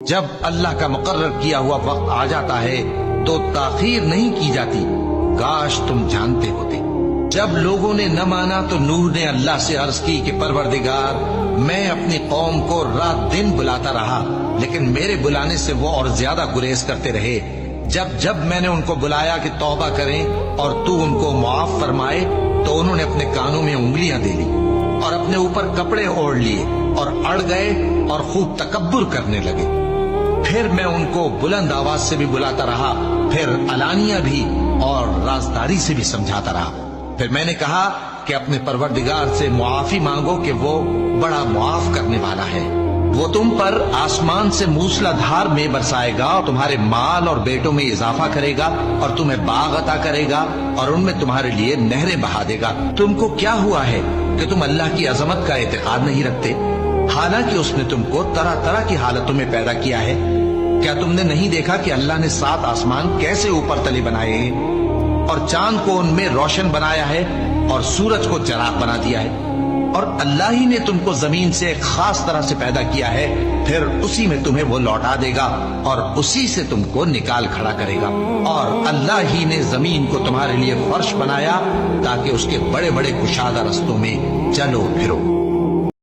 جب اللہ کا مقرر کیا ہوا وقت آ جاتا ہے تو تاخیر نہیں کی جاتی، کاش تم جانتے ہوتے۔ جب لوگوں نے نہ مانا تو نوح نے اللہ سے عرض کی کہ پروردگار، میں اپنی قوم کو رات دن بلاتا رہا، لیکن میرے بلانے سے وہ اور زیادہ گریز کرتے رہے۔ جب میں نے ان کو بلایا کہ توبہ کریں اور تو ان کو معاف فرمائے تو انہوں نے اپنے کانوں میں انگلیاں دے لی اور اپنے اوپر کپڑے اوڑھ لیے اور اڑ گئے اور خوب تکبر کرنے لگے۔ پھر میں ان کو بلند آواز سے بھی بلاتا رہا، پھر علانیہ بھی اور رازداری سے بھی سمجھاتا رہا۔ پھر میں نے کہا کہ اپنے پروردگار سے معافی مانگو کہ وہ بڑا معاف کرنے والا ہے۔ وہ تم پر آسمان سے موسلا دھار میں برسائے گا اور تمہارے مال اور بیٹوں میں اضافہ کرے گا اور تمہیں باغ عطا کرے گا اور ان میں تمہارے لیے نہریں بہا دے گا۔ تم کو کیا ہوا ہے کہ تم اللہ کی عظمت کا اعتقاد نہیں رکھتے، حالانکہ اس نے تم کو طرح طرح کی حالتوں میں پیدا کیا ہے؟ کیا تم نے نہیں دیکھا کہ اللہ نے 7 آسمان کیسے اوپر تلے بنائے ہیں اور چاند کو ان میں روشن بنایا ہے اور سورج کو چراغ بنا دیا ہے؟ اور اللہ ہی نے تم کو زمین سے ایک خاص طرح سے پیدا کیا ہے، پھر اسی میں تمہیں وہ لوٹا دے گا اور اسی سے تم کو نکال کھڑا کرے گا۔ اور اللہ ہی نے زمین کو تمہارے لیے فرش بنایا تاکہ اس کے بڑے بڑے کشادہ رستوں میں چلو پھرو۔